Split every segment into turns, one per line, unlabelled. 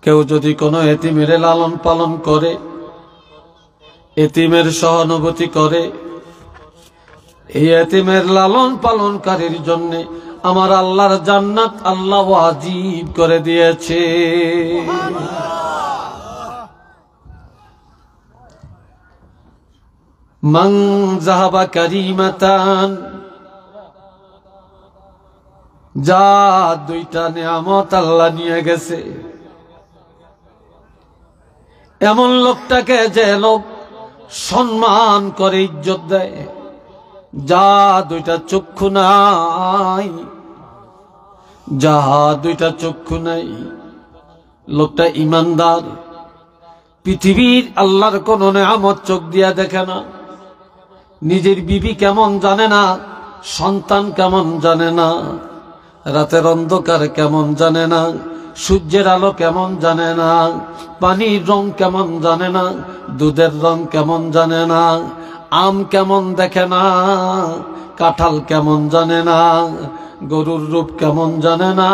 কেউ যদি কোনো এতিমের লালন পালন করে, এতিমের সহানুভূতি করে, এই এতিমের লালন পালনকারীর জন্য আমার আল্লাহর জান্নাত আল্লাহ ওয়াজিব করে দিয়েছে। মান যাহাবা কারিমাতান, যা দুইটা নিয়ামত আল্লাহ নিয়ে গেছে, এমন লোকটাকে যে লোক সম্মান করে, ইজ্জত দেয়, যা দুইটা চক্ষু নাই, যাহা দুইটা চক্ষু নাই, লোকটা ইমানদার, পৃথিবীর আল্লাহর কোন নিয়ামত চোখ দিয়া দেখে না, নিজের বিবি কেমন জানে না, সন্তান কেমন জানে না, রাতের অন্ধকার কেমন জানে না, সূর্যের আলো কেমন জানে না, পানির রং কেমন জানে না, দুধের রং কেমন জানে না, আম কেমন দেখে না, কাঁঠাল কেমন জানে না, গরুর রূপ কেমন জানে না,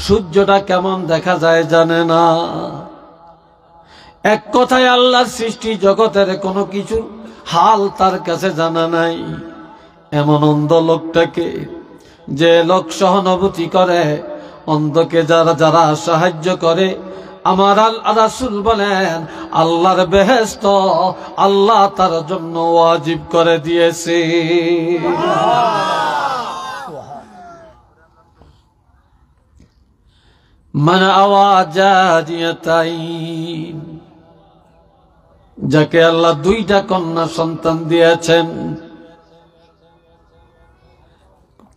সূর্যটা কেমন দেখা যায় জানে না। এক কথায় আল্লাহর সৃষ্টি জগতের কোনো কিছু হাল তার কাছে জানা নাই। এমন অন্ধ লোকটাকে যে লোক সহানুভূতি করে, অন্ধকে যারা যারা সাহায্য করে, আমার রাসূল বলেন আল্লাহর বেহেশত আল্লাহ তার জন্য ওয়াজিব করে দিয়েছে। মান আওয়াজাদিয়াতাইন, যাকে আল্লাহ দুইটা কন্যা সন্তান দিয়েছেন,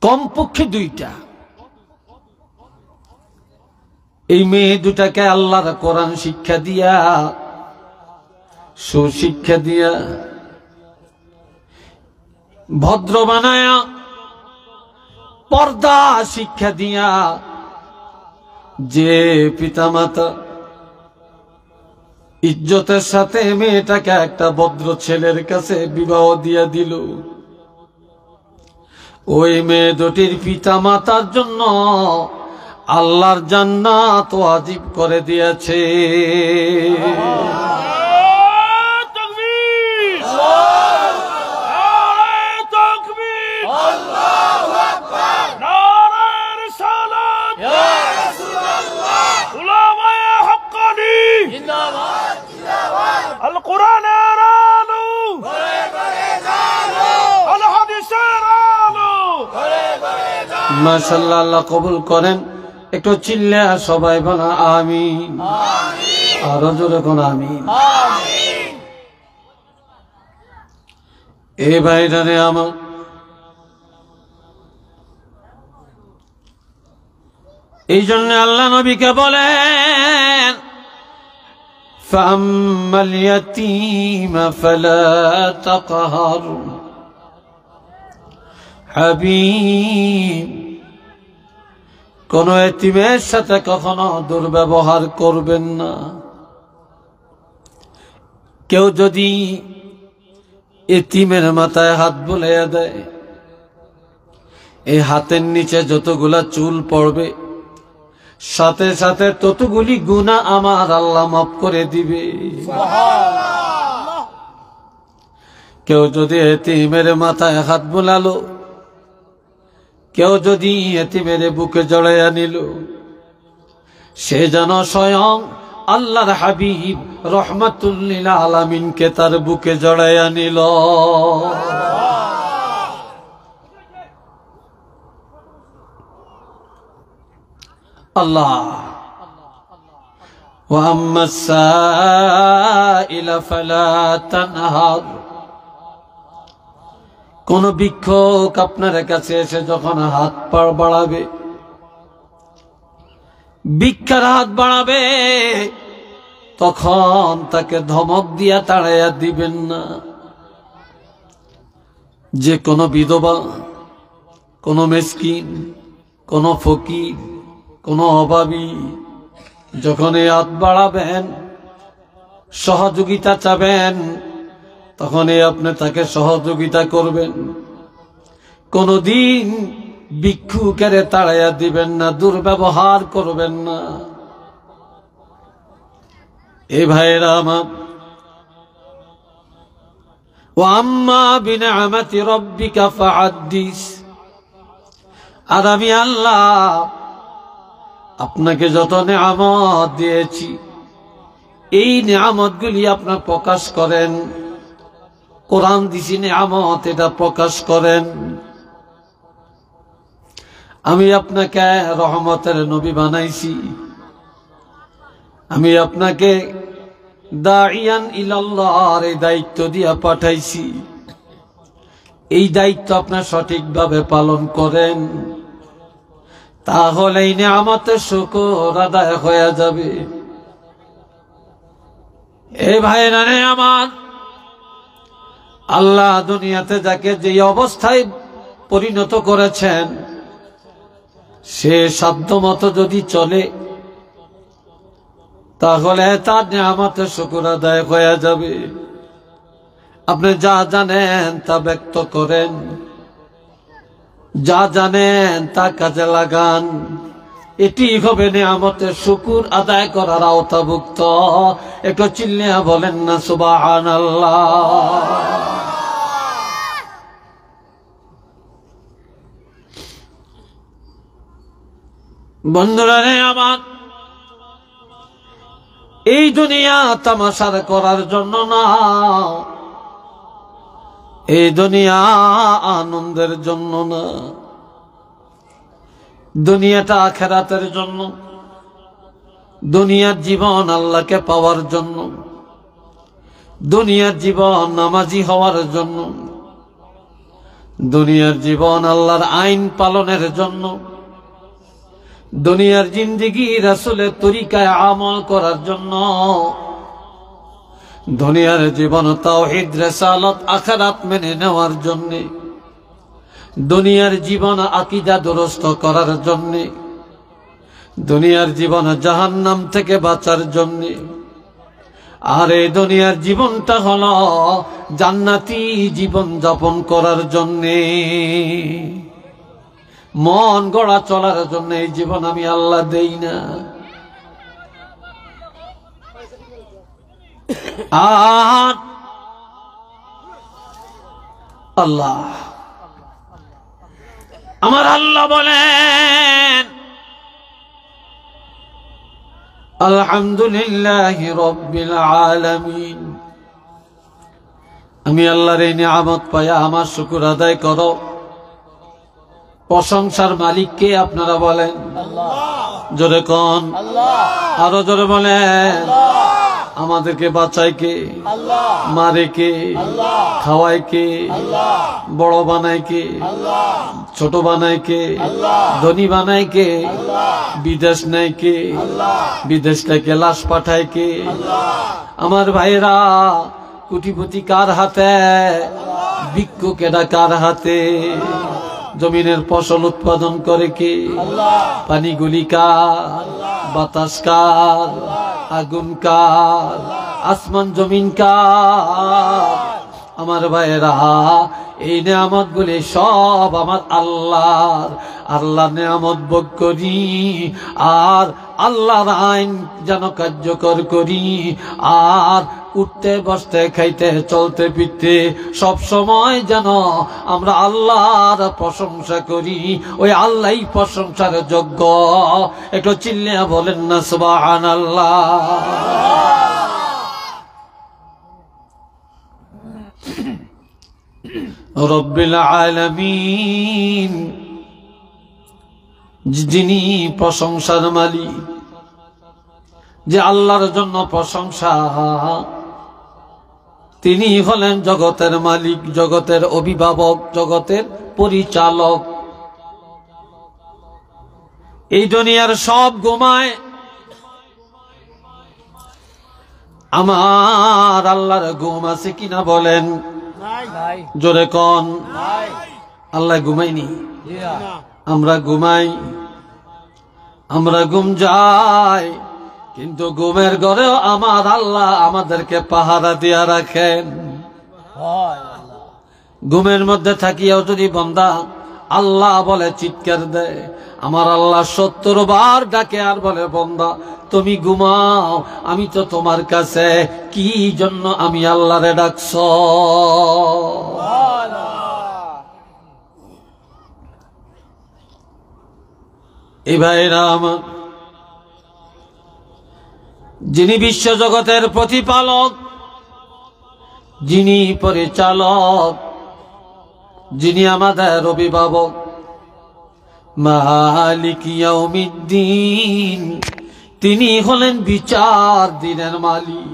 কমপক্ষে দুইটা, এই মেয়ে দুটাকে আল্লাহর কোরআন শিক্ষা দিয়া, সুশিক্ষা দিয়া, ভদ্র বানায়া, পর্দা শিক্ষা দিয়া, যে পিতামাতা ইজ্জতের সাথে মেয়েটাকে একটা ভদ্র ছেলের কাছে বিবাহ দিয়া দিল, ওই মেয়ে দুটির পিতামাতার জন্য আল্লাহর জান্নাত ওয়াজিব করে দিয়েছে। মাশাআল্লাহ, আল্লাহ কবুল করেন। একটু চিল্লা সবাই বলা আমিন, আরো জোরে কোন আমিন। এ ভাইরারে আমার, এই জন্য আল্লাহ নবীকে বলেন ফাম্মাল ইয়াতীমা ফালা তাকহার হাবিব, কোন এতিমের সাথে কখনো দুর্ব্যবহার করবেন না। কেউ যদি এতিমের মাথায় হাত বুলাইয়া দেয়, এই হাতের নিচে যতগুলা চুল পড়বে, সাথে সাথে ততগুলি গুনাহ আমার আল্লাহ মাফ করে দিবে। কেউ যদি এতিমের মাথায় হাত বুলালো, কেউ যদি এতিমের বুকে জড়াইয়া নিল, সে যেন স্বয়ং আল্লাহর হাবিব রহমাতুল লিল আলামিনকে তার বুকে জড়াইয়া নিল। আল্লাহ ওয়া আম্মাস সাইলা ফালা তানহার, কোন ভিক্ষুক আপনার কাছে এসে যখন হাত পা বাড়াবে, ভিক্ষার হাত বাড়াবে, তখন তাকে ধমক দিয়া তাড়াইয়া দিবেন না। যে কোনো বিধবা, কোনো মিসকিন, কোনো ফকির, কোনো অভাবী যখন এই হাত বাড়াবেন, সহযোগিতা চাবেন, তখনই আপনি তাকে সহযোগিতা করবেন। কোনদিন ভিক্ষুকের তাড়াইয়া দিবেন না, দুর্ব্যবহার করবেন না। এ ভাইরা আমার, ওয়া আম্মা বিনিআমাতি রাব্বিকা ফাহাদ্দিস, আর আমি আল্লাহ আপনাকে যত নিয়ামত দিয়েছি এই নিয়ামতগুলি আপনার প্রকাশ করেন। কোরআন দিছি নিয়ামত, এটা প্রকাশ করেন। আমি আপনাকে রহমতের নবী বানাইছি, আমি আপনাকে দাইয়ান ইলাল্লাহর এই দায়িত্ব দিয়া পাঠাইছি। এই দায়িত্ব আপনার সঠিকভাবে পালন করেন, তাহলে এই নিয়ামতের শুকর আদায় হয়ে যাবে। এই ভাইরা রে আমার, আল্লাহ দুনিয়াতে যাকে যে অবস্থায় পরিণত করেছেন, সে সাধ্যমতো যদি চলে তাহলে তার নিয়ামতের শুকর আদায় হয়ে যাবে। আপনি যা জানেন তা ব্যক্ত করেন, যা জানেন তা কাজে লাগান, এটি হবে নিয়ামতের শুকর আদায় করার আওতাভুক্ত। একটু চিল্লিয়া বলেন না সুবহানাল্লাহ। বন্ধুরা রে আমার, এই দুনিয়া তামাশার করার জন্য না, এই দুনিয়া আনন্দের জন্য না, দুনিয়াটা আখিরাতের জন্য। দুনিয়ার জীবন আল্লাহকে পাওয়ার জন্য, দুনিয়ার জীবন নামাজি হওয়ার জন্য, দুনিয়ার জীবন আল্লাহর আইন পালনের জন্য, দুনিয়ার জিন্দেগি রাসূলের তরিকায় আমল করার জন্য, দুনিয়ার জীবন তাওহীদ রিসালাত আখিরাত মেনে নেওয়ার জন্য, দুনিয়ার জীবন আকীদা দুরস্ত করার জন্য, দুনিয়ার জীবন জাহান্নাম থেকে বাঁচার জন্য। আর এই দুনিয়ার জীবনটা হলো জান্নাতি জীবন যাপন করার জন্য, মন গড়া চলার জন্য এই জীবন আমি আল্লাহ দেই না। আর আল্লাহ, আমার আল্লাহ বলেন, আলহামদুলিল্লাহি রাব্বিল আলামিন। আমি আল্লাহর এই নিয়ামত পায়া আমার শুকর আদায় করো। প্রশংসার মালিক কে আপনারা বলেন? জোরে কোন, আরো জোরে বলেন। আমাদেরকে বাঁচায় কে? মারে কে? খাওয়ায় কে? বড় বানায় কে? ছোট বানায় কে? ধনী বানায় কে? বিদেশ নেয় কে? বিদেশ থেকে লাশ পাঠায় কে? আমার ভাইরা, কোটিপতি কার হাতে? ভিক্ষুকেরা কার হাতে? জমিনের ফসল উৎপাদন করে কে? পানিগুলি কার? বাতাস কার? আগুন কার? আসমান জমিন কার? আমার ভাইরা, এই নিয়ামত গুলি সব আমার আল্লাহর। আল্লাহ নিয়ামত ভোগ করি আর আল্লাহর আইন যেন কার্যকর করি, আর উঠতে বসতে খাইতে চলতে ফিরতে সব সময় যেন আমরা আল্লাহর প্রশংসা করি। ওই আল্লাহই প্রশংসার যোগ্য। একটু চিল্লিয়া বলেন না সুবহানাল্লাহ। রব্বিল আলামিন, যিনি প্রশংসার মালিক, যে আল্লাহর জন্য প্রশংসা, তিনি হলেন জগতের মালিক, জগতের অভিভাবক, জগতের পরিচালক। এই দুনিয়ার সব ঘুমায়, আমার আল্লাহর ঘুম আছে কিনা বলেন? জোরে কোন। আল্লাহ ঘুমাইনি, আমরা ঘুমাই, আমরা ঘুম যাই, কিন্তু ঘুমের ঘরেও আমার আল্লাহ আমাদেরকে পাহারা দিয়া রাখেন। ঘুমের মধ্যে থাকিয়াও যদি বান্দা আল্লাহ বলে চিৎকার দেয়, আমার আল্লাহ 70 বার ডাকে আর বলে বান্দা তুমি ঘুমাও, আমি তো তোমার কাছে কি জন্য আমি আল্লাহরে ডাকছ। এই ভাইরা আমার, যিনি বিশ্বজগতের প্রতিপালক, যিনি পরিচালক, যিনি আমাদের অভিভাবক, মালিক ইয়াউমিদ্দিন, তিনি হলেন বিচার দিনের মালিক।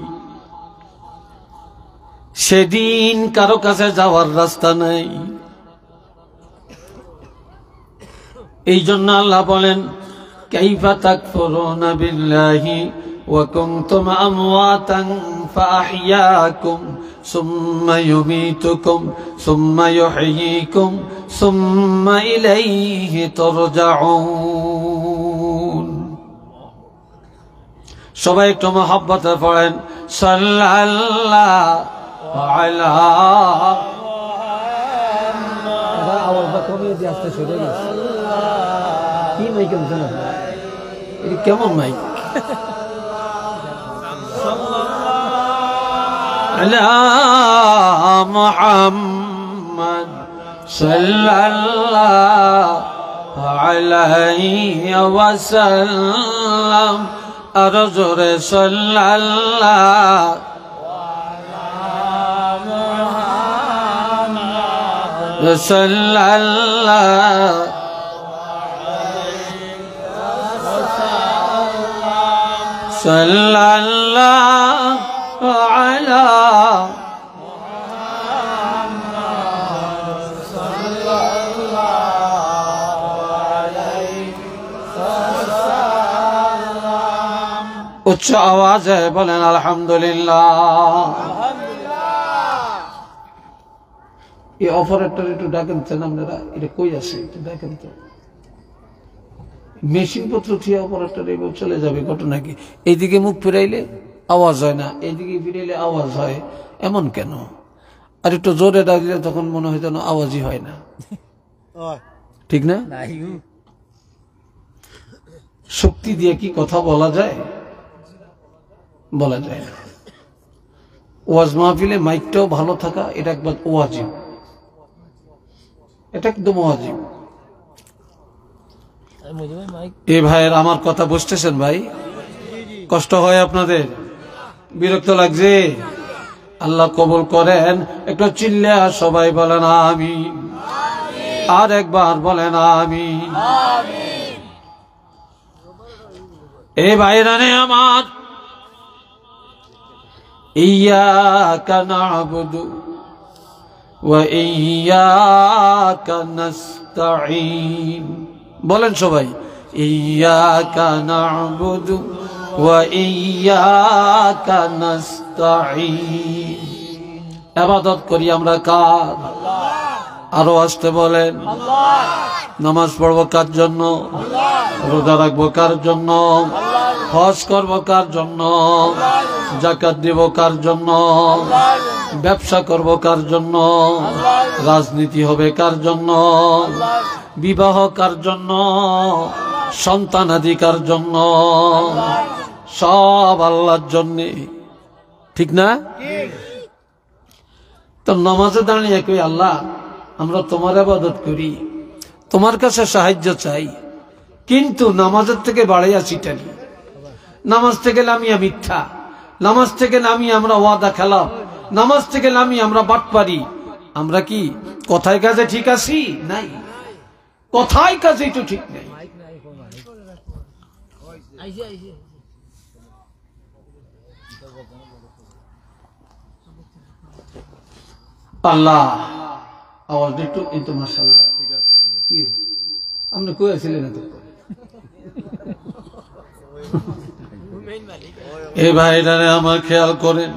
সেদিন কারো কাছে যাওয়ার রাস্তা নাই। এই জন্য আল্লাহ বলেন কাইফা তাকফুরুনা বিল্লাহি ওয়া কুনতুম আমওয়াতান ফাআহইয়াকুম সুম্মা ইউমীতুকুম সুম্মা ইউহয়ীকুম সুম্মা ইলাইহি তুরজাউন। সবাই একটু মহব্বতে পড়েন সাল্লাল্লাহু আলা আওয়াজটা কমিয়ে দিয়ে আসতে শুরু হয়েছে। কি মাইক জানো এটা কেমন মাইক? আলা মুহাম্মদ সাল্লাল্লাহু আলাইহি ওয়াসাল্লাম। আর জোরে সাল্লাল্লাহু সাল্লাল্লাহু সাল্লাল্লাহু আলা উচ্চ আওয়াজে বলেন আলহামদুলিল্লাহ। এই অপারেটর একটু ডাকেন চেন আপনারা, এটা কই আছে একটু দেখেন তো। মেশিন পত্র ঠিক অপারেটর এবার চলে যাবে, ঘটনা কি? এইদিকে মুখ ফিরাইলে আওয়াজ হয় না, এইদিকে ফিরাইলে আওয়াজ হয়, এমন কেন? আর একটু জোরে ডাকলে তখন মনে হয় যেন আওয়াজই হয় না, ঠিক না? শক্তি দিয়ে কি কথা বলা যায়? বলা যায় না। ওয়াজ মাহফিলে মাইকটাও ভালো থাকা, এটা একবার ওয়াজিব, এটা একদম ওয়াজিব। এই ভাইয়ের আমার কথা বুঝতেছেন ভাই? কষ্ট হয় আপনাদের? বিরক্ত লাগছে? আল্লাহ কবুল করেন। একটু চিল্লা সবাই বলেন আমিন, আর একবার বলেন আমিন। এই ভাইরানে আমার, ইয়্যাকা না'বুদু ওয়া ইয়্যাকা নাস্তাঈন। বলেন সবাই, ইয়্যাকা না'বুদু ওয়া ইয়্যাকা নাস্তাঈন। ইবাদত করি আমরা কার? আরো আসতে বলেন। নামাজ পড়বো কার জন্য? রোজা রাখবো কার জন্য? হজ করবো কার জন্য? যাকাত দিব কার জন্য? ব্যবসা করবো কার জন্য? রাজনীতি হবে কার জন্য? বিবাহ কার জন্য? সন্তানাদি কার জন্য? সব আল্লাহর জন্যে, ঠিক না? তো নামাজে দাঁড়িয়ে কই আল্লাহ আমরা তোমার ইবাদত করি, তোমার কাছে সাহায্য চাই, কিন্তু নামাজের থেকে বাড়াইয়া চিটানি, নামাজ থেকে নামিয়া মিথ্যা, নামাজ থেকে নামিয়ে আমরা ওয়াদা খেলাফ, নামাজ থেকে নামিয়ে আমরা বাটপারি। আমরা কি কথায় কাজে ঠিক আছি? নাই, কথায় কাজে তো ঠিক নাই। আল্লাহ আওয়াজ একটু এই তো মাশাআল্লাহ কি আপনি কই আছিলেন এত? এই ভাইরা আমার খেয়াল করেন,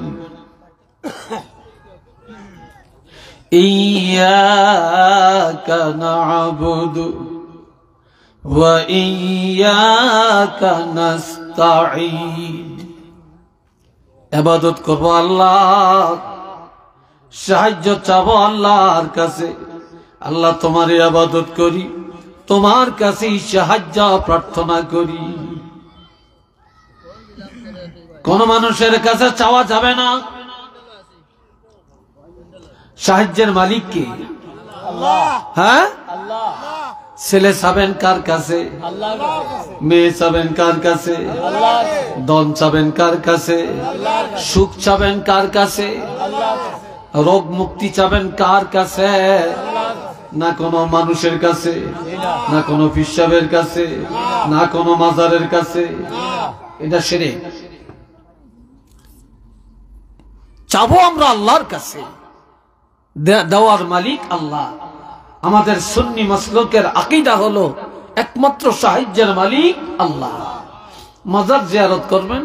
ইয়্যাকা না'বুদু ওয়া ইয়্যাকা নাস্তাঈন। ইবাদত করব আল্লাহ, সাহায্য চাবো আল্লাহর কাছে, আল্লাহ তোমার ইবাদত করি, তোমার কাছে সাহায্য প্রার্থনা করি। কোন মানুষের কাছে চাওয়া যাবে না। সাহায্যের মালিক কে? হ্যাঁ, ছেলে চাবেন কার কাছে? মেয়ে চাবেন কার কাছে? ধন চাবেন কার কাছে? সুখ চাবেন কার কাছে? রোগ মুক্তি চাবেন কার কাছে? না কোনো মানুষের কাছে, না কোনো পিসাবের কাছে, না কোনো মাজারের কাছে। এটা শিরক। চাবো আমরা আল্লাহর কাছে, দেওয়ার মালিক আল্লাহ। আমাদের সুন্নি মাসলুকের আকীদা হলো একমাত্র সাহায্যের মালিক আল্লাহ। মাজার জিয়ারত করবেন,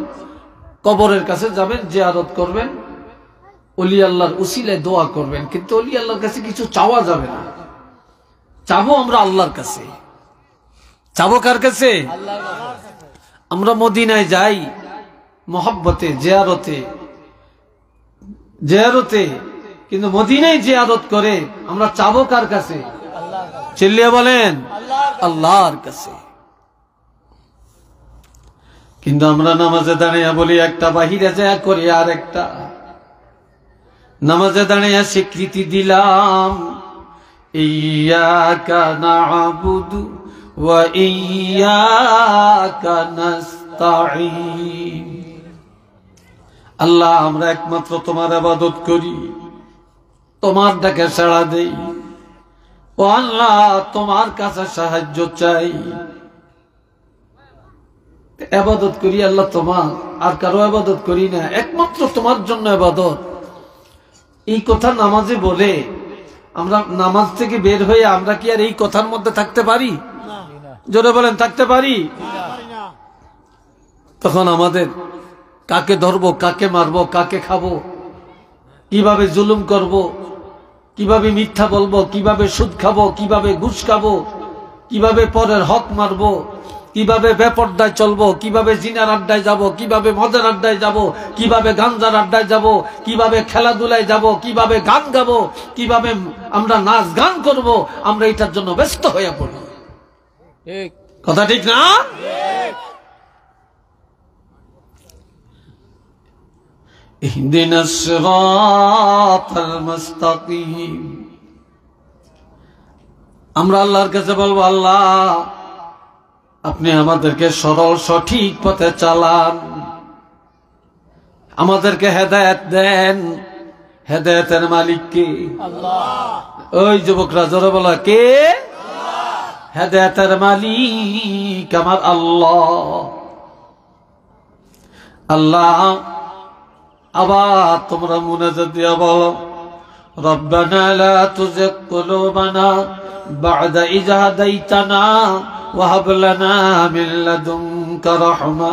কবরের কাছে যাবেন, জিয়ারত করবেন, ওলি আল্লাহর উসিলায় দোয়া করবেন, কিন্তু ওলি আল্লাহর কাছে কিছু চাওয়া যাবে না। চাবো আমরা আল্লাহর কাছে। চাবো কার কাছে? আমরা মদিনায় যাই মহব্বতে, জিয়ারতে, কিন্তু মদিনায় জিয়ারত করে আমরা চাবো কার কাছে? চিল্লিয়ে বলেন, আল্লাহর কাছে। কিন্তু আমরা নামাজে দাঁড়িয়ে বলি একটা, বাহিরে যায় করি আর একটা। নামাজে দাঁড়িয়ে স্বীকৃতি দিলাম ইয়্যাকা না'বুদু ওয়া ইয়্যাকা নাস্তাঈন। আল্লাহ, আমরা একমাত্র তোমার ইবাদত করি, তোমার ডাকে সাড়া দেই। ও আল্লাহ, তোমার কাছে সাহায্য চাই। ইবাদত করি আল্লাহ তোমার, আর কারো ইবাদত করি না, একমাত্র তোমার জন্য ইবাদত। এই কথা নামাজে বলে আমরা নামাজ থেকে বের হয়ে আমরা কি আর এই কথার মধ্যে থাকতে পারি? জোরে বলেন, থাকতে পারি? তখন আমাদের কাকে ধরবো, কাকে মারবো, কাকে খাবো, কিভাবে জুলুম করব, কিভাবে মিথ্যা বলবো, কিভাবে সুদ খাবো, কিভাবে ঘুষ খাবো, কিভাবে পরের হক মারবো, কিভাবে বেপরদায় চলবো, কিভাবে জিনার আড্ডায় যাব, কিভাবে মদের আড্ডায় যাব, কিভাবে গাঞ্জার আড্ডায় যাব, কিভাবে খেলাধুলায় যাব, কিভাবে গান গাবো, কিভাবে আমরা নাচ গান করব, আমরা এটার জন্য ব্যস্ত হয়ে পড়ি। কথা ঠিক না? ইহদিনাস সিরাতাল মুস্তাকিম। আমরা আল্লাহর কাছে বলবো, আল্লাহ আপনি আমাদেরকে সরল সঠিক পথে চালান, আমাদেরকে হেদায়েত দেন। হেদায়েতের মালিক কে? আল্লাহ। ওই যুবকরা জোরে বলো, কে? হেদায়েতের মালিক আমার আল্লাহ। আল্লাহ, আবার তোমরা মুনাজাত দিয়া বলো, রব্বানা লা তুযিগ কুলুবানা বা'দা ইয হাদাইতানা ওয়া হাব লানা মিন লাদুনকা রাহমা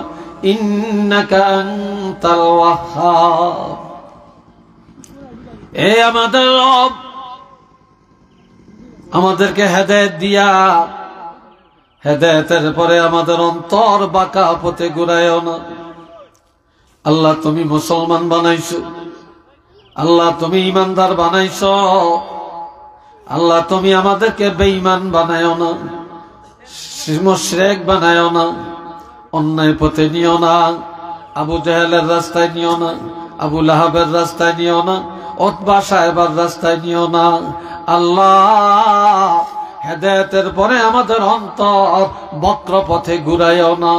ইন্নাকা আনতাল ওয়াহ্হাব। এ আমাদের রব, আমাদেরকে হেদায়েত দিয়া, হেদায়েতের পরে আমাদের অন্তর বাঁকা পথে ঘুরায়ও না। আল্লাহ তুমি মুসলমান বানাইছো, আল্লাহ তুমি ইমানদার বানাইছো, আল্লাহ তুমি আমাদেরকে বেঈমান বানায়ও না, মুশরিক বানায়ও না, অন্যায় পথে নিও না, আবু জাহেলের রাস্তায় নিও না, আবু লাহাবের রাস্তায় নিও না, উতবা সাহেবের রাস্তায় নিও না। আল্লাহ, হেদায়েতের পরে আমাদের অন্তর বক্র পথে ঘুরায়ও না।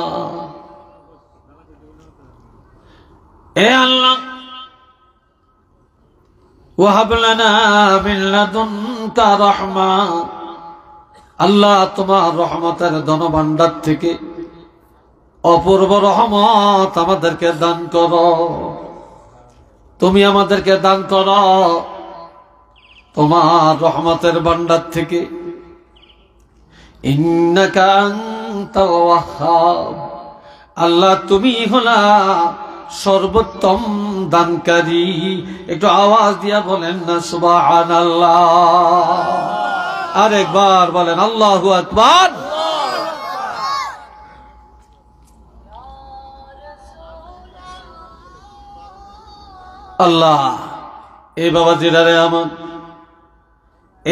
এ আল্লাহ, ওয়াহাব লানা মিন লাদুনকা রাহমা। আল্লাহ তোমার রহমতের ধনভাণ্ডার থেকে অপূর্ব রহমত আমাদেরকে দান করো। তুমি আমাদেরকে দান করো তোমার রহমতের ভাণ্ডার থেকে। ইন্নাকা আনতাল ওয়াহ্হাব। আল্লাহ তুমি হলা সর্বোত্তম দানকারী। একটু আওয়াজ দিয়া বলেন না সুবহানাল্লাহ। আরেকবার বলেন আল্লাহু আকবার। আল্লাহ, এই বাবা জিরারে আমার,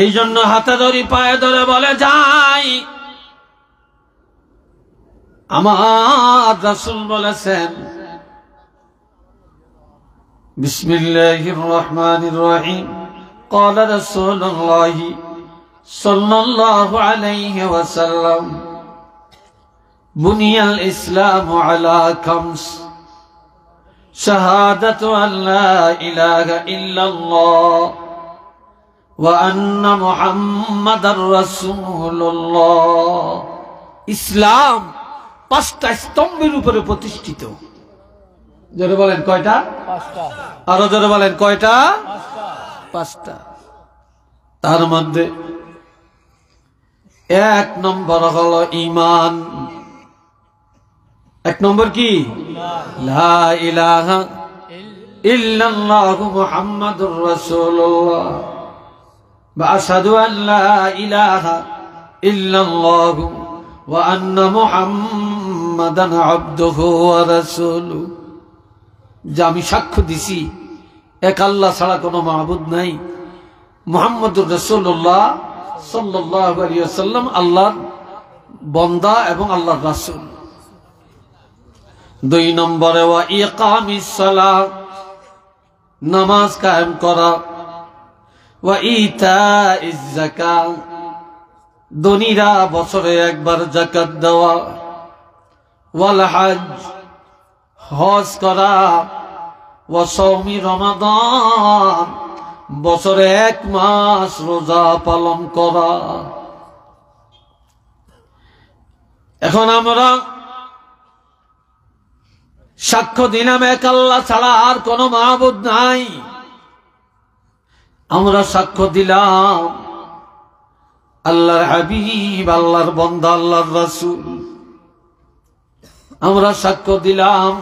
এই জন্য হাতে ধরি পায়ে ধরে বলে যাই, আমার রাসূল বলেছেন বিসমিল্লাহির রহমানির রহিম قال رسول الله صلى الله عليه وسلم بني الإسلام على خمس شهادة أن لا إله إلا الله وأن محمد رسول الله ইসলাম পাঁচটা স্তম্ভের উপরে প্রতিষ্ঠিত। জোরে বলেন কয়টা? পাঁচটা। আরো জোরে বলেন কয়টা? পাঁচটা। তার মধ্যে এক নম্বর হলো ঈমান। এক নম্বর কি? লা ইলাহা ইল্লাল্লাহু মুহাম্মাদুর রাসূলুল্লাহ ওয়া আশহাদু আন লা ইলাহা ইল্লাল্লাহু ওয়া আন্না মুহাম্মাদান আবদুহু ওয়া রাসূলুহু। যে আমি সাক্ষ্য দিছি এক আল্লাহ ছাড়া কোনো মাবুদ নাই, মুহাম্মদুর রাসূলুল্লাহ সাল্লাল্লাহু আলাইহি ওয়াসাল্লাম আল্লাহর বান্দা এবং আল্লাহর রাসূল। দুই নম্বরে ওয়া ইকামিস সালাত, নামাজ কায়েম করা, ওয়া ইতাইজ যাকাত, ধনীরা বছরে একবার যাকাত দেওয়া, ওয়াল হজ, হজ করা, ওয়া সাওমি রমাদান, বছরে এক মাস রোজা পালন করা। এখন আমরা সাক্ষ্য দিলাম এক আল্লাহ ছাড়া আর কোন মাবুদ নাই। আমরা সাক্ষ্য দিলাম আল্লাহর হাবিব, আল্লাহর বান্দা, আল্লাহর রাসূল। আমরা সাক্ষ্য দিলাম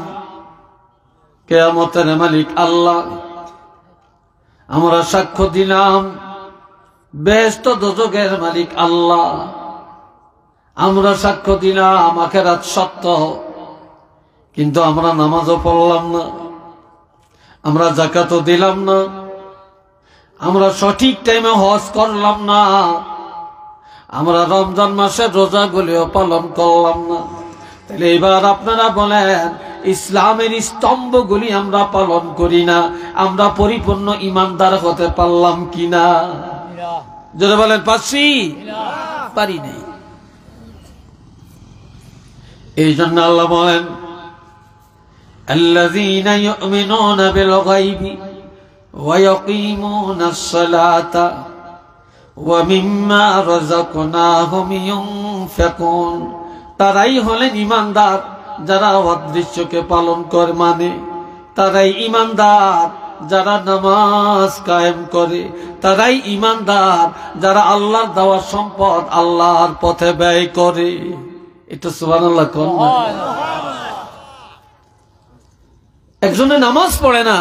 কিয়ামতের মালিক আল্লাহ। আমরা সাক্ষ্য দিলাম বেহেশত দোজখের মালিক আল্লাহ। আমরা সাক্ষ্য দিলাম আখিরাত সত্য, কিন্তু আমরা নামাজও পড়লাম না, আমরা যাকাতও দিলাম না, আমরা সঠিক টাইমে হজ করলাম না, আমরা রমজান মাসের রোজাগুলিও পালন করলাম না। তাহলে এবার আপনারা বলেন, ইসলামের স্তম্ভগুলি আমরা পালন করি না, আমরা পরিপূর্ণ ঈমানদার হতে পারলাম কিনা? যদি বলেন পারছি, পারি নাই। এই জন্য আল্লাহ বলেন الذين يؤمنون بالغيب ويقيمون الصلاة ومما رزقناهم ينفقون। তারাই হলেন ঈমানদার যারা অদৃশ্যকে পালন করে, মানে তারাই ঈমানদার যারা নামাজ কায়েম করে, তারাই ঈমানদার যারা আল্লাহর দেওয়া সম্পদ আল্লাহর পথে ব্যয় করে। এটা সুবহানাল্লাহ কোন? একজনে নামাজ পড়ে না,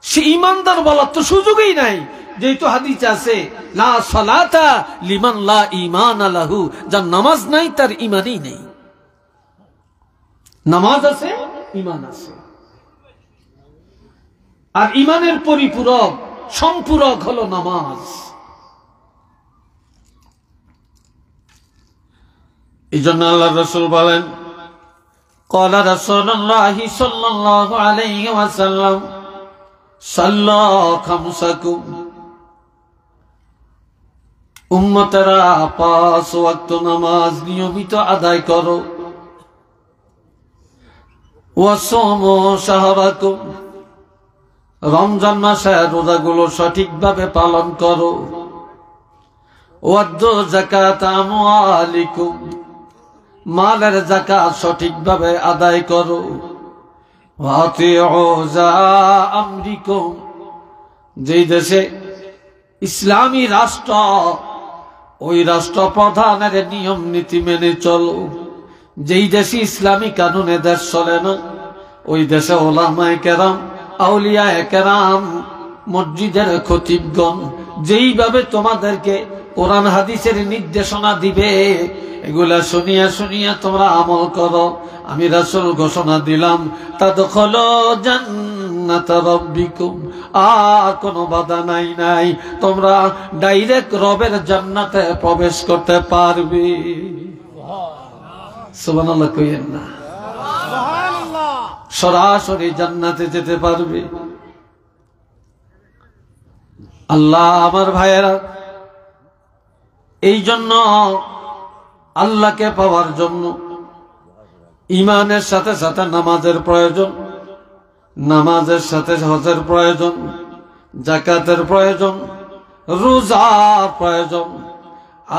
সে ঈমানদার বলার তো সুযোগই নাই। যেহেতু হাদিস আছে লা সালাতা লিমান লা ঈমান লাহু, যার নামাজ নাই তার ঈমানই নেই। নামাজ আছে, ঈমান আছে, আর ঈমানের পরিপূরক সম্পূরক হলো নামাজ। এই জন্য আল্লাহর রাসূল বলেন قال رسول الله صلى الله عليه وسلم صلوا خمسكم। উম্মতেরা 5 ওয়াক্ত নামাজ নিয়মিত আদায় করো। ওয়াসুমু শাহরাকুম, রমজান মাসে রোজাগুলো সঠিকভাবে পালন করো। ওয়াদ্দু যাকাত আমওয়ালিকুম, মালের যাকাত সঠিকভাবে আদায় করো। ওয়াতিউ যা আমরিকুম, যেই দেশে ইসলামী রাষ্ট্র, ওই রাষ্ট্র প্রধানের নিয়ম নীতি মেনে চলো। যেই দেশে ইসলামী কানুনে দেশ চলে না, ওই দেশে ওলামায়ে কেরাম, আউলিয়ায়ে কেরাম, মসজিদের খতিবগণ যেইভাবে তোমাদেরকে কোরআন হাদিসের নির্দেশনা দিবে, এগুলা শুনিয়া শুনিয়া তোমরা আমল করো। আমি রাসূল ঘোষণা দিলাম তাদখুলু জান্নাত জান্নাতা রাব্বিকুম, আর কোনো বাধা নাই, তোমরা ডাইরেক্ট রবের জান্নাতে প্রবেশ করতে পারবে। সুবহানাল্লাহ কইেন না, সরাসরি জান্নাতে যেতে পারবে। আল্লাহ আমার ভাইয়েরা, এই জন্য আল্লাহকে পাওয়ার জন্য ঈমানের সাথে সাথে নামাজের প্রয়োজন, নামাজের সাথে হজের প্রয়োজন, যাকাতের প্রয়োজন, রোজার প্রয়োজন।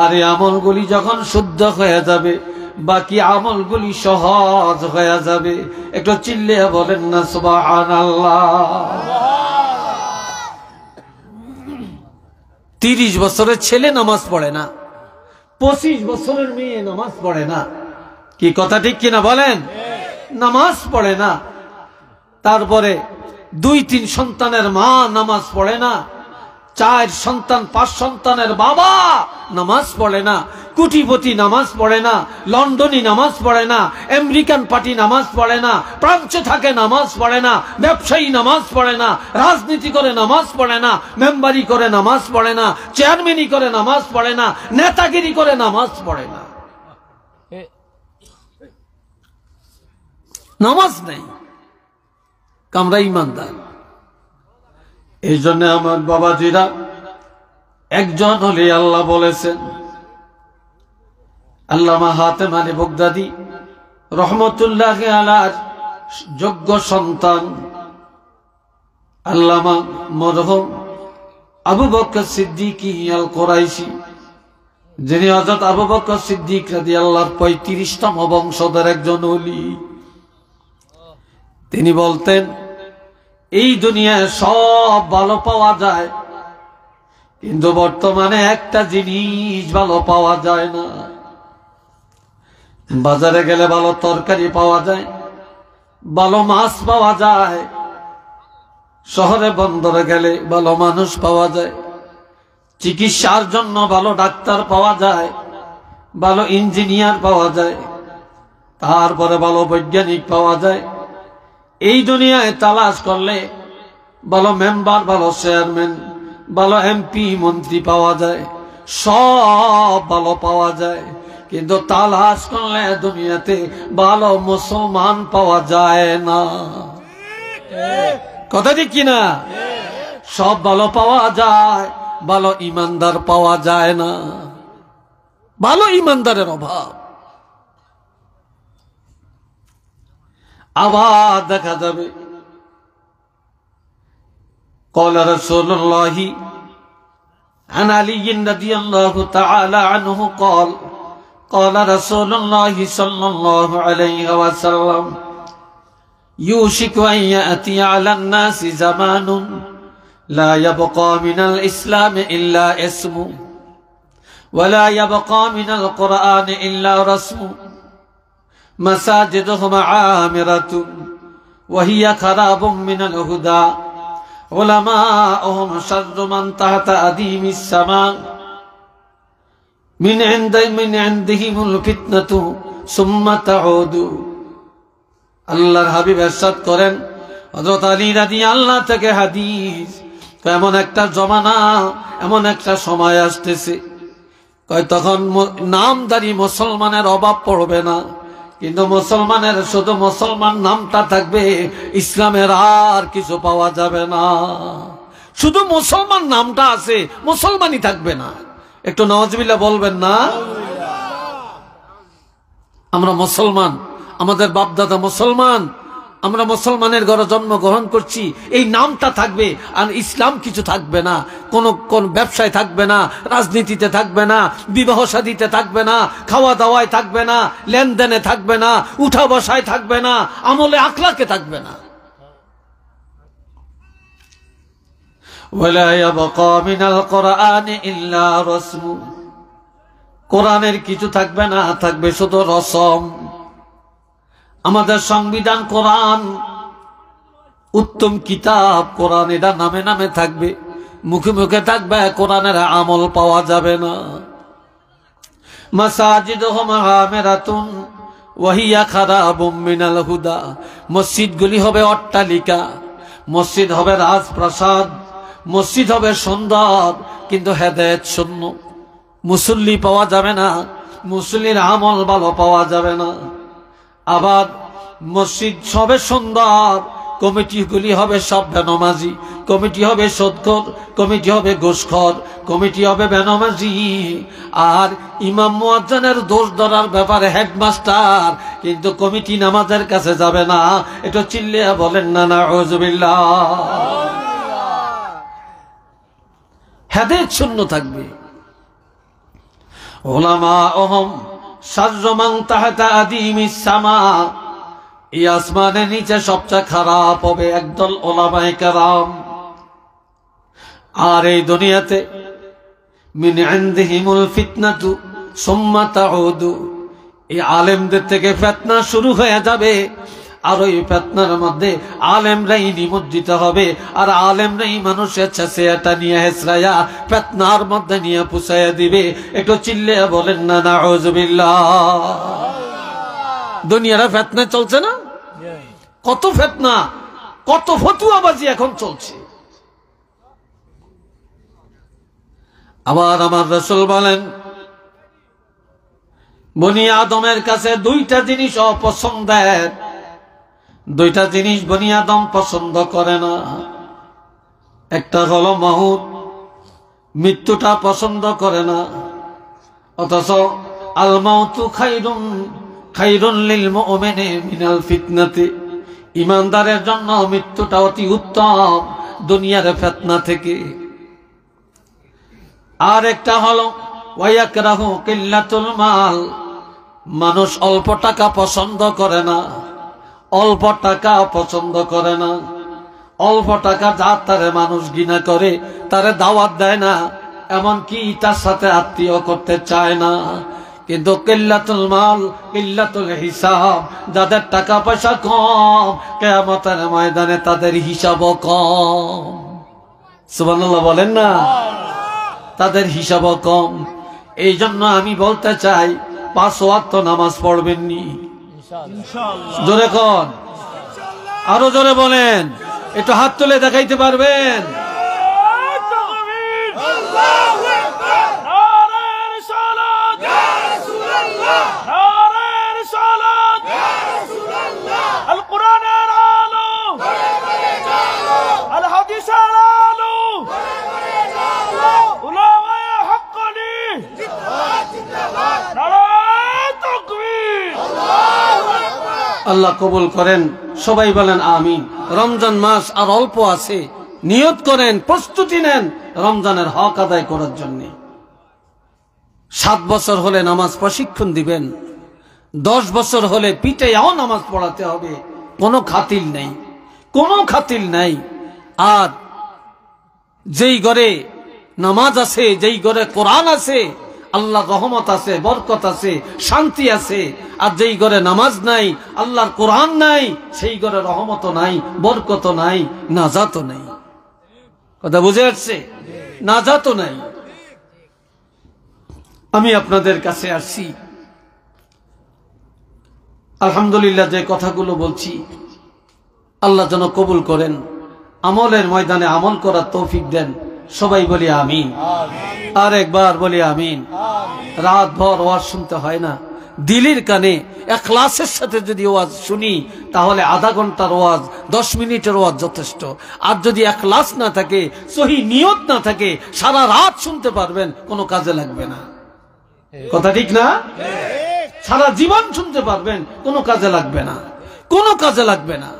আর এই আমলগুলি যখন শুদ্ধ হয়ে যাবে, বাকি আমলগুলি সহজ হয়ে যাবে। একটু চিল্লিয়ে বলেন না সুবহানাল্লাহ। 30 বছরের ছেলে নামাজ পড়ে না, 25 বছরের মেয়ে নামাজ পড়ে না। কি কথা ঠিক কিনা বলেন? নামাজ পড়ে না। তারপরে 2-3 সন্তানের মা নামাজ পড়ে না, 4 সন্তান 5 সন্তানের বাবা নামাজ পড়ে না, কোটিপতি নামাজ পড়ে না, লন্ডনী নামাজ পড়ে না, আমেরিকান পার্টি নামাজ পড়ে না, প্রাচ্যে থাকে নামাজ পড়ে না, ব্যবসায়ী নামাজ পড়ে না, রাজনীতি করে নামাজ পড়ে না, মেম্বারি করে নামাজ পড়ে না, চেয়ারম্যানি করে নামাজ পড়ে না, নেতাগিরি করে নামাজ পড়ে না। নামাজ নেই, আমরা ইমানদার। এই জন্য আমার বাবাজিরা, একজন হলে আল্লাহ বলেছেন, আল্লামা হাতেম আলী বগদাদী রহমতুল্লাহ আলাইহির যোগ্য সন্তান আল্লামা মরহুম আবু বকর সিদ্দিক আল কুরাইশি, যিনি হযরত আবু বকর সিদ্দিক রাদিয়াল্লাহু 35তম বংশধর একজন ওলি। তিনি বলতেন, এই দুনিয়ায় সব ভালো পাওয়া যায়, কিন্তু বর্তমানে একটা জিনিস ভালো পাওয়া যায় না। বাজারে গেলে ভালো তরকারি পাওয়া যায়, ভালো মাছ পাওয়া যায়, শহরে বন্দরে গেলে ভালো মানুষ পাওয়া যায়, চিকিৎসার জন্য ভালো ডাক্তার পাওয়া যায়, ভালো ইঞ্জিনিয়ার পাওয়া যায়, তারপরে ভালো বৈজ্ঞানিক পাওয়া যায়। এই দুনিয়ায় তালাশ করলে ভালো মেম্বার, ভালো চেয়ারম্যান, ভালো এমপি মন্ত্রী পাওয়া যায়, সব ভালো পাওয়া যায়, কিন্তু তালাশ করলে দুনিয়াতে ভালো মুসলমান পাওয়া যায় না। কথা ঠিক কিনা? সব ভালো পাওয়া যায়, ভালো ইমানদার পাওয়া যায় না। ভালো ইমানদারের অভাব। আবার দেখা যাবে قال رسول الله عن علي رضي الله تعالى عنه قال قال رسول الله صلى الله عليه وسلم يوشك أن يأتي على الناس زمان لا يبقى من الإسلام إلا اسمه ولا يبقى من القرآن إلا رسمه مساجدهم عامرة وهي خراب من الهدى علماؤهم شر من تحت أديم السماء من عندهم الفتنة ثم تعود। আল্লাহর হাবিব ইরশাদ করেন, হযরত আলী রাদিয়াল্লাহু থেকে হাদিস, এমন একটা জমানা, এমন একটা সময় আসতেছে, কয় তখন নামদারি মুসলমানের অভাব পড়বে না, কিন্তু মুসলমানের শুধু মুসলমান নামটা থাকবে, ইসলামের আর কিছু পাওয়া যাবে না। শুধু মুসলমান নামটা আছে, মুসলমানই থাকবে না। একটু নাউজুবিল্লাহ বলবেন না? আমরা মুসলমান, আমাদের বাপদাদা মুসলমান, আমরা মুসলমানের ঘরে জন্মগ্রহণ করছি, এই নামটা থাকবে, আর ইসলাম কিছু থাকবে না। কোন ব্যবসায় থাকবে না, রাজনীতিতে থাকবে না, বিবাহ শাদীতে থাকবে না, খাওয়া দাওয়ায় থাকবে না, লেনদেনে থাকবে না, উঠা বসায় থাকবে না, আমলে আখলাকে থাকবে না। ওয়ালা ইয়াবকা মিনাল কুরআনি ইল্লা রাসমু, কোরআনের কিছু থাকবে না, থাকবে শুধু রসম। আমাদের সংবিধান কোরআন, উত্তম কিতাব কোরআন, এটা নামে নামে থাকবে, মুখে মুখে থাকবে, কোরআনের আমল পাওয়া যাবে না। মাসাজিদুহুম আমিরাতুন ওয়া হিয়া খারাবুম মিনাল হুদা, মসজিদগুলি হবে অট্টালিকা, মসজিদ হবে রাজপ্রাসাদ, মসজিদ হবে সুন্দর, কিন্তু হেদায়েত শূন্য। মুসল্লি পাওয়া যাবে না, মুসল্লির আমল ভালো পাওয়া যাবে না। আবার মসজিদ হবে সুন্দর, কমিটিগুলি হবে সব বেনামাজি, কমিটি হবে সুদখোর, কমিটি হবে ঘুষখোর, কমিটি হবে বেনামাজি। আর ইমাম মুয়াজ্জিনের দোষ ধরার ব্যাপারে হেডমাস্টার, কিন্তু কমিটি নামাজের কাছে যাবে না। এটা চিল্লিয়া বলেন না নাউযুবিল্লাহ। হেদায়েত শূন্য থাকবে। উলামাউহুম শাররু মান তাহতা আদিমিস সামা, এই আসমানের নিচে সবচেয়ে খারাপ হবে একদল উলামায়ে কেরাম। আর এই দুনিয়াতে মিন ইনদিহিমুল ফিতনাতু সুম্মা তাউদু, এই আলেমদের থেকে ফিতনা শুরু হয়ে যাবে। আর ওই ফিতনার মধ্যে আলেমরাই নিমজ্জিত হবে, আর আলেমরাই মানুষের ছেঁচেটা নিয়ে হেসরাইয়া ফিতনার মধ্যে নিয়ে পুষাইয়া দিবে। একটু চিল্লিয়া বলেন না নাউযুবিল্লাহ। দুনিয়ার ফিতনা চলছে না? কত ফিতনা, কত ফতুয়াবাজি এখন চলছে। আবার আমার রাসূল বলেন, বনি আদমের কাছে দুইটা জিনিস অপছন্দের, দুইটা জিনিস বনি আদম পছন্দ করে না। একটা হলো মাউত, মৃত্যুটা পছন্দ করে না। অথচ আল মাউতু খায়রুন লিল মুমিনি মিনাল ফিতনাতি, ইমানদারের জন্য মৃত্যুটা অতি উত্তম দুনিয়ার ফিতনা থেকে। আর একটা হলো ওয়ায়াকরাহু কিল্লাতুল মাল, মানুষ অল্প টাকা পছন্দ করে না, অল্প টাকা পছন্দ করে না। অল্প টাকা যার তারে মানুষ ঘৃণা করে, তারে দাওয়াত দেয় না, এমনকি তার সাথে আত্মীয় করতে চায় না। কিন্তু কিল্লাতুল মাল কিল্লাতুল হিসাব, যাদের টাকা পয়সা কম, কিয়ামতের ময়দানে তাদের হিসাবও কম। সুবহানাল্লাহ বলেন না? তাদের হিসাবও কম। এই জন্য আমি বলতে চাই, 5 ওয়াক্ত নামাজ পড়বেননি ইনশাআল্লাহ। জোরে কোন, আরো জোরে বলেন, একটু হাত তুলে দেখাইতে পারবেন? আল্লাহ কবুল করেন, সবাই বলেন আমিন। রমজান মাস আর অল্প আছে, নিয়ত করেন, প্রস্তুতি নেন রমজানের হক আদায় করার জন্য। 7 বছর হলে নামাজ প্রশিক্ষণ দিবেন, 10 বছর হলে পিটাইয়াও নামাজ পড়াতে হবে। কোনো খাতিল নেই, কোনো খাতিল নাই। আর যেই ঘরে নামাজ আছে, যেই ঘরে কোরআন আছে, আল্লাহর রহমত আছে, বরকত আছে, শান্তি আছে। আর যেই ঘরে নামাজ নাই, আল্লাহর কোরআন নাই, সেই ঘরে রহমত নাই, বরকত নাই, নাজাত নাই। কথা বুঝে আসছে? নাজাত নাই। আমি আপনাদের কাছে আসছি, আলহামদুলিল্লাহ যে কথাগুলো বলছি আল্লাহ যেন কবুল করেন, আমলের ময়দানে আমল করার তৌফিক দেন। সবাই বলি আমিন। আর একবার বলি আমিন। রাত ভর ওয়াজ শুনতে হয় না, দিলের কানে ইখলাসের সাথে যদি ওয়াজ শুনি, তাহলে আধা ঘন্টার ওয়াজ, 10 মিনিটের ওয়াজ যথেষ্ট। আর যদি ইখলাস না থাকে, সহি নিয়ত না থাকে, সারা রাত শুনতে পারবেন, কোনো কাজে লাগবে না। কথা ঠিক না? সারা জীবন শুনতে পারবেন, কোনো কাজে লাগবে না, কোনো কাজে লাগবে না।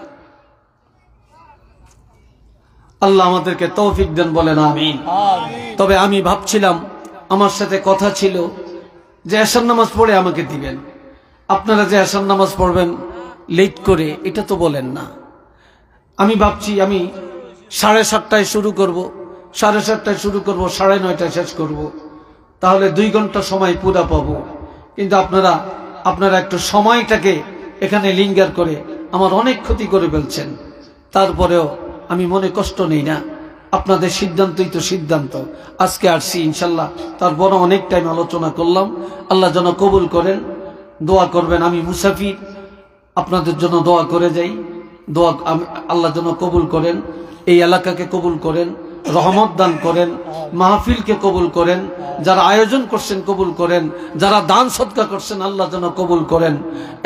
আল্লাহ আমাদেরকে তৌফিক দেন, বলেন আমিন। তবে আমি ভাবছিলাম, আমার সাথে কথা ছিল যে এশার নামাজ পড়ে আমাকে দিবেন। আপনারা যে এশার নামাজ পড়বেন লেট করে, এটা তো বলেন না। আমি ভাবছি আমি 7:30টায় শুরু করব, 7:30টায় শুরু করব, 9:30টায় শেষ করব, তাহলে 2 ঘন্টা সময় পুরা পাবো। কিন্তু আপনারা একটু সময়টাকে এখানে লিঙ্গার করে আমার অনেক ক্ষতি করে ফেলছেন। তারপরেও আমি মনে কষ্ট নেই না, আপনাদের সিদ্ধান্তই তো সিদ্ধান্ত। আজকে আসছি ইনশাল্লাহ, তারপর অনেক টাইম আলোচনা করলাম। আল্লাহ যেন কবুল করেন, দোয়া করবেন। আমি মুসাফির, আপনাদের জন্য দোয়া করে যাই, দোয়া আল্লাহ যেন কবুল করেন। এই এলাকাকে কবুল করেন, রহমত দান করেন, মাহফিলকে কবুল করেন, যারা আয়োজন করছেন কবুল করেন, যারা দান সদকা করছেন আল্লাহ যেন কবুল করেন।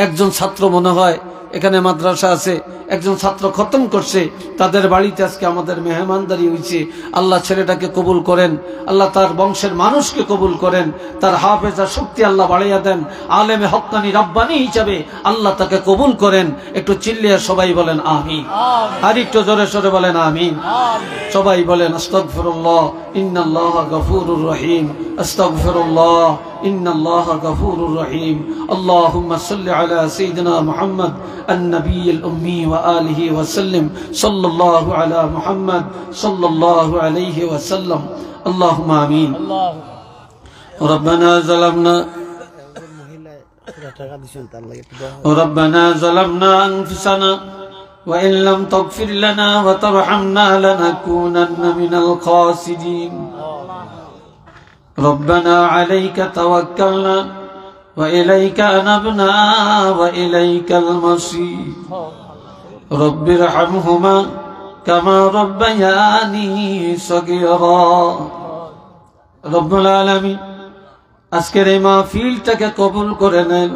একজন ছাত্র মনে হয় এখানে মাদ্রাসা আছে, একজন ছাত্র খতম করছে, তাদের বাড়িতে আজকে আমাদের মেহমানদারি হয়েছে। আল্লাহ ছেলেটাকে কবুল করেন, আল্লাহ তার বংশের মানুষকে কবুল করেন, তার হাফেজা শক্তি আল্লাহ বাড়াইয়া দেন, আলেমে হক্কানি রাব্বানি হিসাবে আল্লাহ তাকে কবুল করেন। একটু চিল্লিয়া সবাই বলেন আমিন, আর একটু জোরে সোরে বলেন আমিন। সবাই বলেন আস্তাগফিরুল্লাহ ইন্নাল্লাহা গফুরুর রহিম, আস্তাগফিরুল্লাহ ইন্নাল্লাহা গফুরুর রহিম। আল্লাহুম্মা সাল্লি আলা সাইয়্যিদিনা মুহাম্মদ النبي الأمي وآله وسلم صلى الله على محمد صلى الله عليه وسلم اللهم آمين ربنا ظلمنا أنفسنا وإن لم تغفر لنا وترحمنا لنكونن من الخاسرين ربنا عليك توكلنا وإليك أنبنا وإليك المصير رب ارحمهما كما ربياني صغيرا رب العالمين আজকের এই মাহফিলটাকে কবুল করে নেন,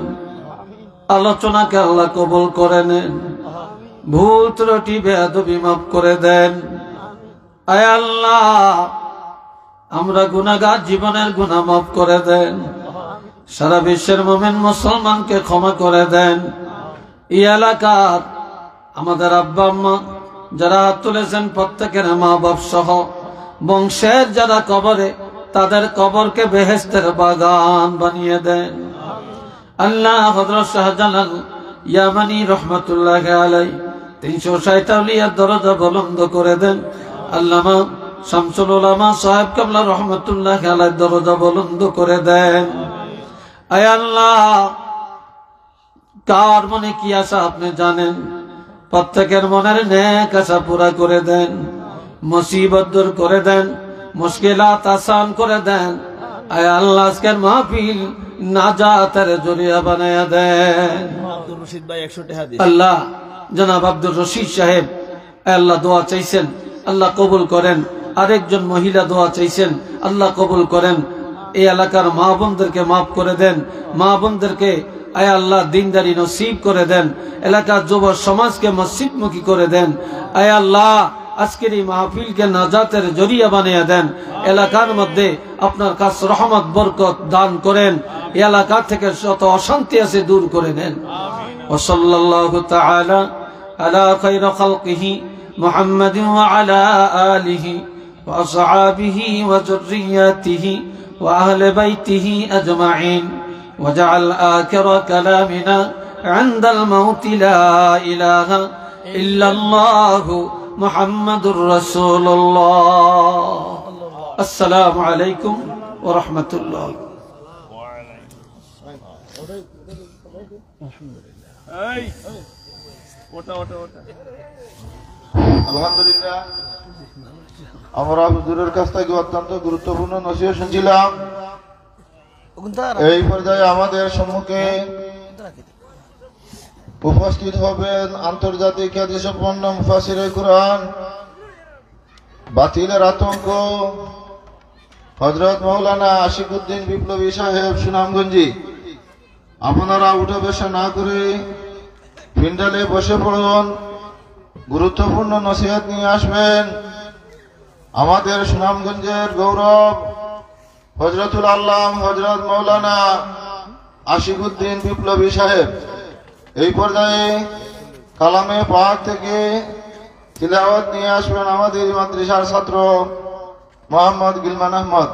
আলোচনাকে আল্লাহ কবুল করে নেন, ভুল ত্রুটি বেয়াদবি মাফ করে দেন। আয় আল্লাহ, আমরা গুনাহগার, জীবনের গুনাহ মাফ করে দেন। সারা বিশ্বের মুমিন মুসলমানকে ক্ষমা করে দেন। এই এলাকার আমাদের আব্বা আম্মা যারা হাত তুলেছেন প্রত্যেকের মা বাপ সহ বংশের যারা কবরে, তাদের কবরকে বেহেশতের বাগান বানিয়ে দেন। আল্লাহ হযরত শাহজালাল ইয়ামানি রহমাতুল্লাহি আলাইহি 360 আউলিয়ার দরজা বুলন্দ করে দেন। আল্লামা শামসুল উলামা সাহেব কিবলা রহমাতুল্লাহি আলাইহির দরজা বুলন্দ করে দেন। আয় আল্লাহ, কার মনে কি আশা আপনি জানেন, প্রত্যেকের মনের নেক আশা পুরা করে দেন, মুসিবত দূর করে দেন, মুশকিলাত আসান করে দেন। আয় আল্লাহ, আজকের মাহফিল নাজাতের জরিয়া বানায়া দেন।
আব্দুর রশিদ ভাই 100 টাকা দিন।
আল্লাহ, জনাব আব্দুর রশিদ সাহেব আল্লাহ দোয়া চাইছেন, আল্লাহ কবুল করেন। আরেকজন মহিলা দোয়া চাইছেন, আল্লাহ কবুল করেন। এই এলাকার মা বোনদেরকে মাফ করে দেন, মা বোনদেরকে আয় আল্লাহ দিনদারি নসিব করে দেন, এলাকার যুব সমাজকে মসজিদমুখী করে দেন। আয় আল্লাহ, আজকের এই মাহফিলকে নাজাতের জরিয়া বানিয়ে দেন। এলাকার মধ্যে আপনার কাছে রহমত বরকত দান করেন, এলাকা থেকে যত অশান্তি আছে দূর করে নেন। ওয়া সাল্লাল্লাহু তাআলা আলা খায়রি খালকিহি মুহাম্মাদিন ওয়া আলা আলিহি ওয়া আসহাবিহি ওয়া যুররিয়াতিহি ওয়া আহলি বাইতিহি আজমাইন ওয়াজআল আখিরা কালামিনা ইনদাল মাউতি লা ইলাহা ইল্লাল্লাহু মুহাম্মাদুর রাসূলুল্লাহ। আসসালামু আলাইকুম ওয়া রাহমাতুল্লাহ।
আলহামদুলিল্লাহ, আমরা হুজুরের কাছ থেকে অত্যন্ত গুরুত্বপূর্ণ নসিহত শুনছিলাম। এই পর্যায়ে আমাদের সম্মুখে উপস্থিত হবেন আন্তর্জাতিক খ্যাতিসম্পন্ন মুফাসসিরে কুরআন, বাতিলের আতঙ্ক হযরত মাওলানা আশিকুদ্দিন বিপ্লবী সাহেব সুনামগঞ্জি। আপনারা উঠে বসে না করে পিন্ডালে বসে পড়ুন, গুরুত্বপূর্ণ নসিহত নিয়ে আসবেন আমাদের সুনামগঞ্জের গৌরব হযরতুল আল্লাম হযরত মাওলানা আশিকুদ্দিন বিপ্লবী সাহেব। এই পর্যায়ে কালামে পাক থেকে তিলাওয়াত নিয়ে আসবেন আমাদের মাদ্রাসার ছাত্র মোহাম্মদ গিলমান আহমদ।